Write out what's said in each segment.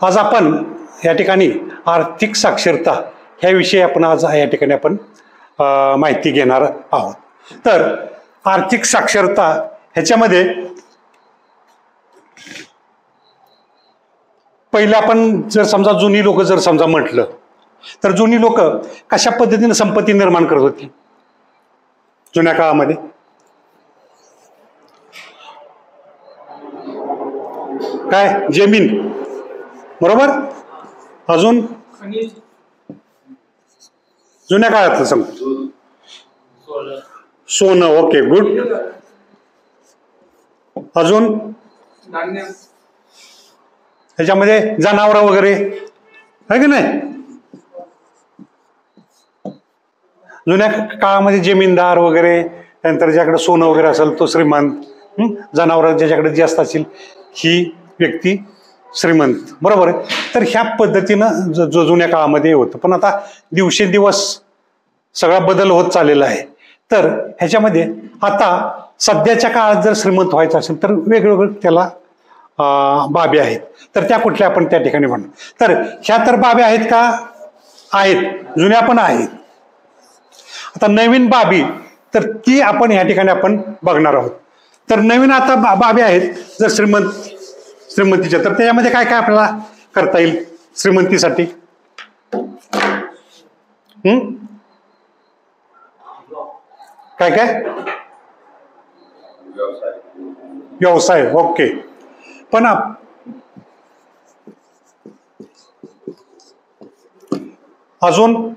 आज आपण या ठिकाणी आर्थिक साक्षरता ह्याविषयी आपण आज या ठिकाणी आपण माहिती घेणार आहोत. तर आर्थिक साक्षरता ह्याच्यामध्ये पहिलं आपण जर समजा जुनी लोक जर समजा म्हटलं तर जुनी लोक कशा पद्धतीने संपत्ती निर्माण करत होती जुन्या काळामध्ये? काय? जमीन, बरोबर. अजून जुन्या काळातलं समजा सोनं. Okay, good. अजून ह्याच्यामध्ये जनावर वगैरे आहे की नाही? जुन्या काळामध्ये जमीनदार वगैरे, त्यानंतर ज्याकडे सोनं वगैरे असेल तो श्रीमंत, जनावर ज्याच्याकडे जास्त असेल ही व्यक्ती श्रीमंत, बरोबर आहे. तर ह्या पद्धतीनं जुन्या काळामध्ये होतं. पण आता दिवसेंदिवस सगळा बदल होत चाललेला आहे. तर ह्याच्यामध्ये आता सध्याच्या काळात जर श्रीमंत व्हायचं असेल तर वेगवेगळं त्याला बाबी आहेत. तर त्या कुठल्या आपण त्या ठिकाणी म्हणू. तर ह्या तर बाबी आहेत का? आहेत, जुन्या पण आहेत. आता नवीन बाबी तर ती आपण ह्या ठिकाणी आपण बघणार आहोत. तर नवीन आता बाबी आहेत जर श्रीमंतीच्या, तर त्याच्यामध्ये काय काय आपल्याला करता येईल श्रीमंतीसाठी? काय काय? व्यवसाय. ओके. पण अजून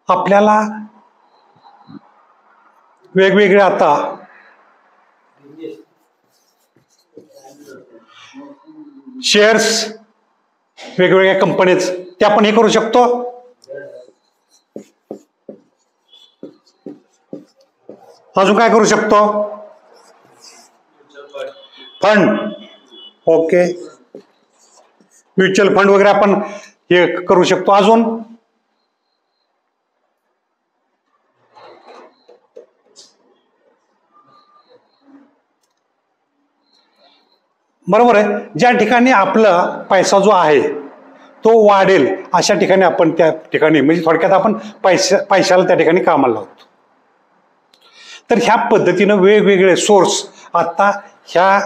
आपल्याला वेगवेगळे आता शेअर्स वेगवेगळ्या कंपनीज ते आपण हे करू शकतो. अजून काय करू शकतो? फंड. ओके, म्युच्युअल फंड वगैरे आपण हे करू शकतो. अजून बरोबर आहे. ज्या ठिकाणी आपला पैसा जो आहे तो वाढेल अशा ठिकाणी आपण त्या ठिकाणी म्हणजे थोडक्यात आपण पैशाला त्या ठिकाणी कामाला लावतो. तर ह्या पद्धतीनं वेगवेगळे सोर्स आता ह्या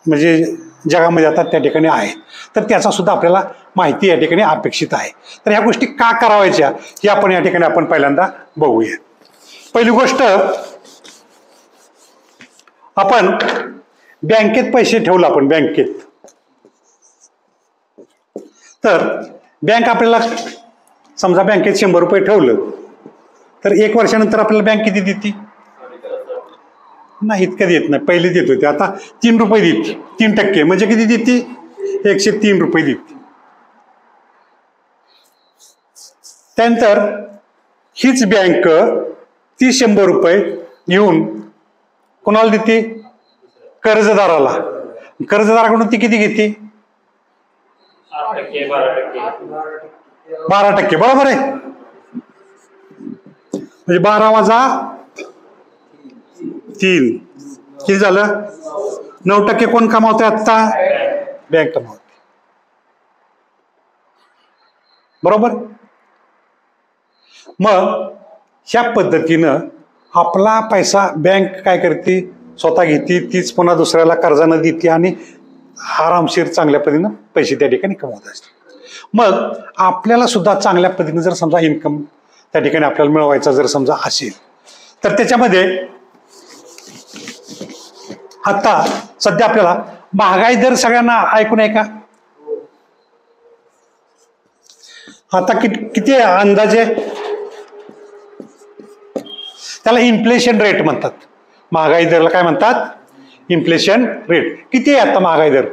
म्हणजे जगामध्ये आता त्या ठिकाणी आहेत. तर त्याचा सुद्धा आपल्याला माहिती या ठिकाणी अपेक्षित आहे. तर ह्या गोष्टी का करावायच्या हे आपण या ठिकाणी आपण पहिल्यांदा बघूया. पहिली गोष्ट, आपण बँकेत पैसे ठेवले. आपण बँकेत, तर बँक आपल्याला समजा बँकेत 100 रुपये ठेवलं तर 1 वर्षानंतर आपल्याला बँक किती देते? नाही, इतकं देत नाही. पहिले देत होते, आता 3 रुपये देते. 3% म्हणजे किती देते? 103 रुपये देते. त्यानंतर हीच बँक ती 100 रुपये घेऊन कोणाला देते? कर्जदाराला. कर्जदाराकडून ती किती घेते? 12%. बरोबर आहे. म्हणजे 12 वजा 3 किती झालं? 9% कोण कमावते आता? बँक कमावते. बरोबर. मग ह्या पद्धतीनं आपला पैसा बँक काय करते? स्वतः घेते, तीच पुन्हा दुसऱ्याला कर्जानं देते आणि आरामशीर चांगल्या पद्धतीनं पैसे त्या ठिकाणी कमवत असते. मग आपल्याला सुद्धा चांगल्या पद्धतीने जर समजा इन्कम त्या ठिकाणी आपल्याला मिळवायचा जर समजा असेल तर त्याच्यामध्ये आता सध्या आपल्याला महागाई दर सगळ्यांना ऐकून आहे का? आता किती अंदाजे? त्याला इन्फ्लेशन रेट म्हणतात. महागाई दरला काय म्हणतात? Inflation rate. किती आहे आता महागाई दर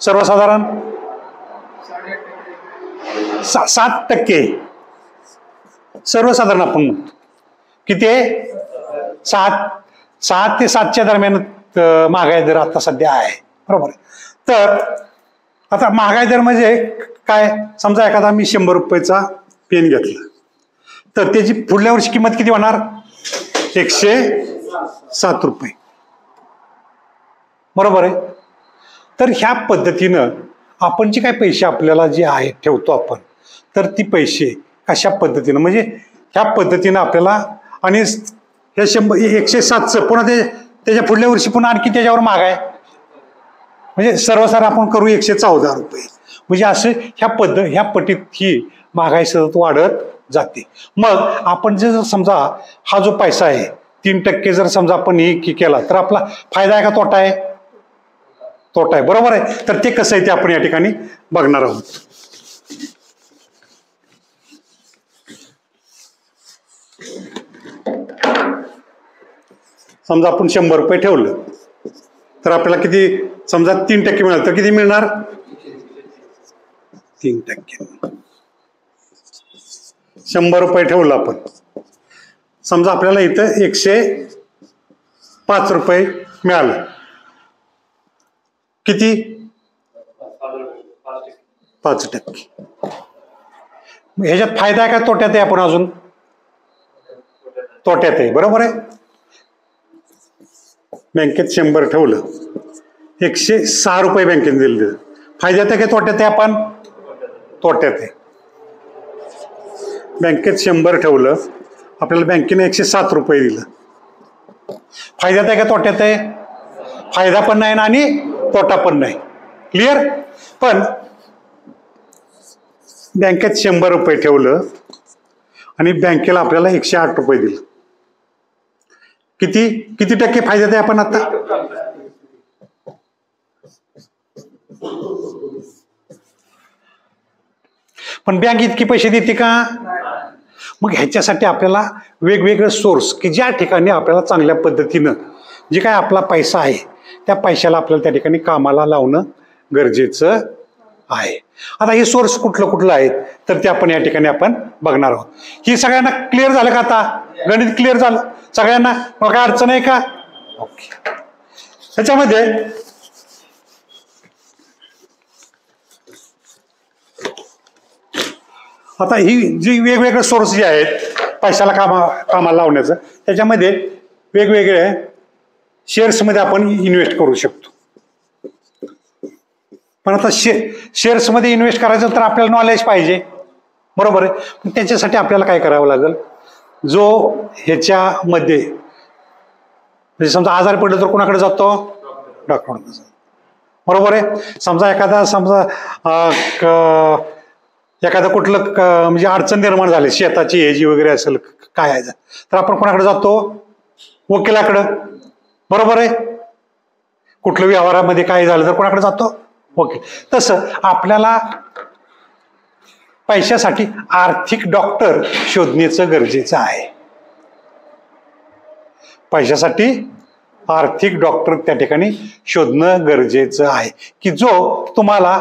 सर्वसाधारण? 7% सर्वसाधारण आपण म्हणतो. किती आहे? 6 ते 7च्या दरम्यान महागाई दर आता सध्या आहे. बरोबर. तर आता महागाई दर म्हणजे काय? समजा एखादा मी 100 रुपयाचा पेन घेतला तर त्याची पुढल्या वर्षी किंमत किती होणार? 107 रुपये. बरोबर आहे. तर ह्या पद्धतीनं आपण जे काही पैसे आपल्याला जे आहे ठेवतो आपण, तर ती पैसे कशा पद्धतीनं म्हणजे ह्या पद्धतीनं आपल्याला, आणि हे 107चं पुन्हा त्याच्या पुढल्या वर्षी पुन्हा आणखी त्याच्यावर महाग आहे, म्हणजे सर्वसार आपण करू 114 रुपये. म्हणजे असं ह्या पटीत ही महागाई सतत वाढत जाते. मग आपण जर समजा हा जो पैसा आहे 3% जर समजा आपण हे केला तर आपला फायदा आहे का तोटा आहे? तोटा आहे, बरोबर आहे. तर ते कसं आहे ते आपण या ठिकाणी बघणार आहोत. समजा आपण 100 रुपये ठेवलं तर आपल्याला किती, समजा 3% मिळालं तर किती मिळणार? 3%. 100 रुपये ठेवलं आपण, समजा आपल्याला इथं 105 रुपये मिळालं. किती? 5%. ह्याच्यात फायदा आहे का तोट्यात आहे? आपण अजून तोट्यात आहे, बरोबर आहे. बँकेत 100 ठेवलं, 106 रुपये बँकेत दिले, फायद्यात आहे का तोट्यात आहे? आपण तोट्यात आहे. बँकेत 100 ठेवलं, आपल्याला बँकेने 107 रुपये दिलं, फायद्यात आहे का तोट्यात आहे? फायदा पण नाही आणि तोटा पण नाही. क्लिअर? पण बँकेत 100 रुपये ठेवलं आणि बँकेला आपल्याला 108 रुपये दिले, किती किती टक्के फायद्यात आहे आपण आता? पण बँक इतकी पैसे देते का? मग ह्याच्यासाठी आपल्याला वेगवेगळे सोर्स की ज्या ठिकाणी आपल्याला चांगल्या पद्धतीनं जे काय आपला पैसा आहे त्या पैशाला आपल्याला त्या ठिकाणी कामाला लावणं गरजेचं आहे. आता हे सोर्स कुठलं आहेत तर ते आपण या ठिकाणी आपण बघणार आहोत. ही सगळ्यांना क्लिअर झालं का? आता गणित क्लिअर झालं सगळ्यांना? मग काय अडचण आहे का? ओके. त्याच्यामध्ये आता ही जी वेगवेगळे सोर्स जे आहेत पैशाला कामाला लावण्याचं, त्याच्यामध्ये वेगवेगळे शेअर्समध्ये आपण इन्व्हेस्ट करू शकतो. पण आता शेअर्समध्ये इन्व्हेस्ट करायचं तर आपल्याला नॉलेज पाहिजे, बरोबर आहे. पण त्याच्यासाठी आपल्याला काय करावं लागेल, जो ह्याच्यामध्ये म्हणजे समजा आजारी पडलं तर कोणाकडे जातो? डॉक्टरांकडे जातो, बरोबर आहे. समजा एखादं कुठलं म्हणजे अडचण निर्माण झाली, शेताची हेजी वगैरे असेल काय आहे तर आपण कोणाकडे जातो? वकिलाकडं, बरोबर आहे. कुठलं व्यवहारामध्ये काय झालं तर कोणाकडे जातो? वकील. तसं आपल्याला पैशासाठी आर्थिक डॉक्टर शोधण्याचं गरजेचं आहे. पैशासाठी आर्थिक डॉक्टर त्या ठिकाणी शोधणं गरजेचं आहे की जो तुम्हाला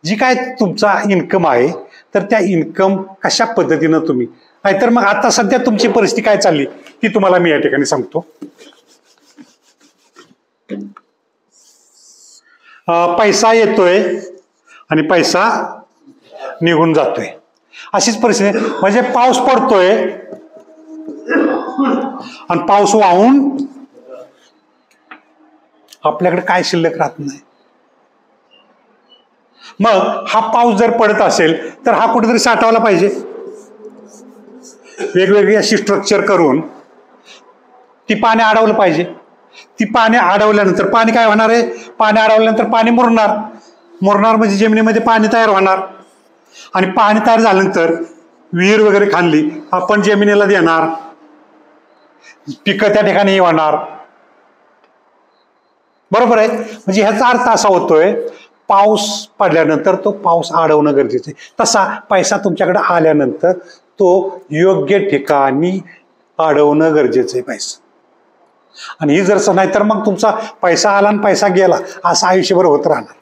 जी काय तुमचा इन्कम आहे तर त्या इन्कम कशा पद्धतीनं तुम्ही, नाहीतर मग आता सध्या तुमची परिस्थिती काय चालली ती तुम्हाला मी या ठिकाणी सांगतो. पैसा येतोय आणि पैसा निघून जातोय, अशीच परिस्थिती. म्हणजे पाऊस पडतोय आणि पाऊस वाहून आपल्याकडे काय शिल्लक राहत नाही. मग हा पाऊस जर पडत असेल तर हा कुठेतरी साठवला पाहिजे. वेगवेगळी अशी स्ट्रक्चर करून ती पाणी अडवलं पाहिजे. ती पाणी अडवल्यानंतर पाणी काय होणार आहे? पाणी अडवल्यानंतर पाणी मुरणार. मुरणार म्हणजे जमिनीमध्ये पाणी तयार होणार आणि पाणी तयार झाल्यानंतर विहीर वगैरे खाणली आपण जमिनीला देणार, पिकं त्या ठिकाणी होणार, बरोबर आहे. म्हणजे ह्याचा अर्थ असा होतोय पाऊस पडल्यानंतर तो पाऊस अडवणं गरजेचं आहे. तसा पैसा तुमच्याकडे आल्यानंतर तो योग्य ठिकाणी अडवणं गरजेचं आहे पैसा. आणि ही जर नाही तर मग तुमचा पैसा आला आणि पैसा गेला असं आयुष्यभर होत राहणार.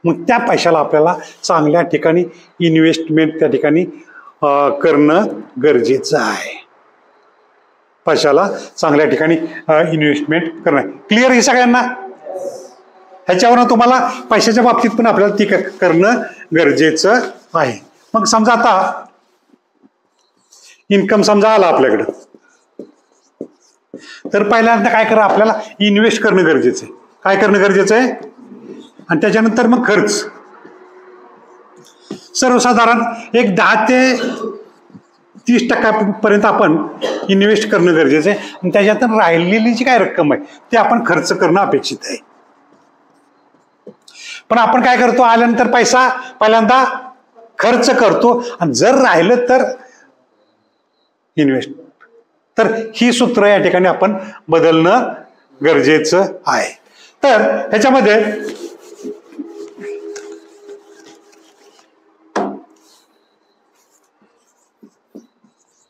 मग त्या पैशाला आपल्याला चांगल्या ठिकाणी इन्व्हेस्टमेंट त्या ठिकाणी करणं गरजेचं आहे. पैशाला चांगल्या ठिकाणी इन्व्हेस्टमेंट करणं क्लिअर आहे सगळ्यांना? ह्याच्यावरून तुम्हाला पैशाच्या बाबतीत पण आपल्याला ती करणं गरजेचं आहे. मग समजा आता इन्कम समजा आला आपल्याकडं, तर पहिल्यांदा काय करा, आपल्याला इन्व्हेस्ट करणं गरजेचं आहे. काय करणं गरजेचं आहे? आणि त्याच्यानंतर मग खर्च. सर्वसाधारण एक 10 ते 30% आपण इन्व्हेस्ट करणं गरजेचं आहे आणि त्याच्यातून राहिलेली जी काय रक्कम आहे ते आपण खर्च करणं अपेक्षित आहे. पण आपण काय करतो, आल्यानंतर पैसा पहिल्यांदा खर्च करतो आणि जर राहिलं तर इन्व्हेस्ट. तर ही सूत्र या ठिकाणी आपण बदलणं गरजेचं आहे. तर ह्याच्यामध्ये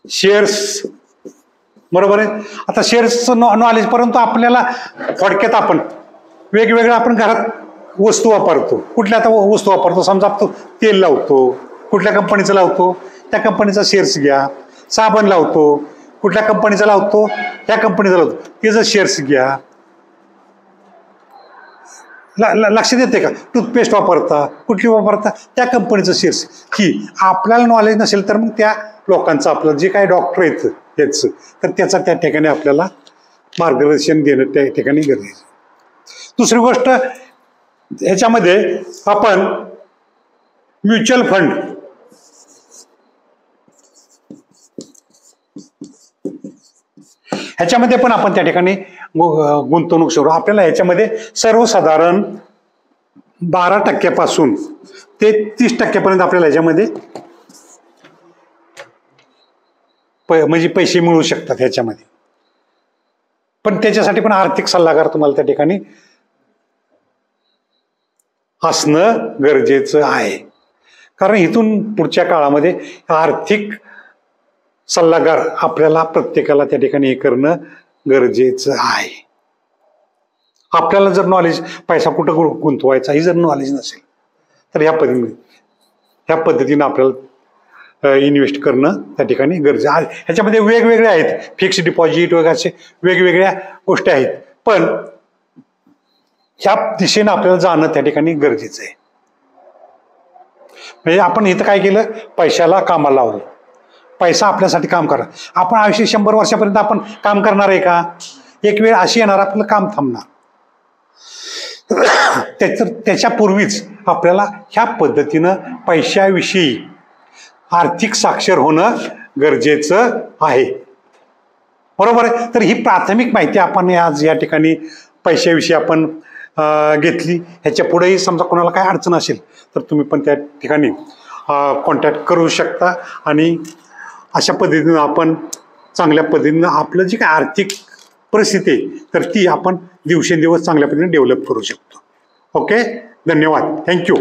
शेअर्स, बरोबर आहे. आता शेअर्सचं नॉलेज, परंतु आपल्याला थोडक्यात आपण वेगवेगळ्या आपण घरात वस्तू वापरतो. कुठल्या आता वस्तू वापरतो, समजा आपण तेल लावतो, कुठल्या कंपनीचं लावतो त्या कंपनीचा शेअर्स घ्या. साबण लावतो, कुठल्या कंपनीचा लावतो त्या कंपनीचा लावतो, त्याचं शेअर्स घ्या. लक्षात येते का? टूथपेस्ट वापरता, कुठली वापरता त्या कंपनीचं शेअर्स. ही आपल्याला नॉलेज नसेल तर मग त्या लोकांचं, आपलं जे काही डॉक्टर आहेत त्याचं, तर त्याचा त्या ठिकाणी आपल्याला मार्गदर्शन देणं त्या ठिकाणी गरजेचं. दुसरी गोष्ट, ह्याच्यामध्ये आपण म्युच्युअल फंड, ह्याच्यामध्ये पण आपण त्या ठिकाणी गुंतवणूक सुरू. आपल्याला ह्याच्यामध्ये सर्वसाधारण 12% ते 30% आपल्याला ह्याच्यामध्ये म्हणजे पैसे मिळू शकतात ह्याच्यामध्ये. पण त्याच्यासाठी पण आर्थिक सल्लागार तुम्हाला त्या ठिकाणी असणं गरजेचं आहे. कारण इथून पुढच्या काळामध्ये आर्थिक सल्लागार आपल्याला प्रत्येकाला त्या ठिकाणी हे करणं गरजेचं आहे. आपल्याला जर नॉलेज, पैसा कुठं गुंतवायचा ही जर नॉलेज नसेल तर ह्या पद्धतीनं आपल्याला इन्व्हेस्ट करणं त्या ठिकाणी गरजेचं आहे. ह्याच्यामध्ये वेगवेगळे आहेत, फिक्स डिपॉझिट वगैरे असे वेगवेगळ्या गोष्टी आहेत. पण ह्या दिशेनं आपल्याला जाणं त्या ठिकाणी गरजेचं आहे. म्हणजे आपण इथं काय केलं, पैशाला कामाला लावलं. पैसा आपल्यासाठी काम करा. आपण आयुष्य 100 वर्षापर्यंत आपण काम करणार आहे का? एक वेळ अशी येणार आपलं काम थांबणार. त्याच्यापूर्वीच आपल्याला ह्या पद्धतीनं पैशाविषयी आर्थिक साक्षर होणं गरजेचं आहे. बरोबर आहे. तर ही प्राथमिक माहिती आपण आज या ठिकाणी पैशाविषयी आपण घेतली. ह्याच्या पुढेही समजा कोणाला काय अडचण असेल तर तुम्ही पण त्या ठिकाणी कॉन्टॅक्ट करू शकता आणि अशा पद्धतीनं आपण चांगल्या पद्धतीनं आपलं जी काय आर्थिक परिस्थिती आहे तर ती आपण दिवसेंदिवस चांगल्या पद्धतीने डेव्हलप करू शकतो. ओके, धन्यवाद, थँक्यू.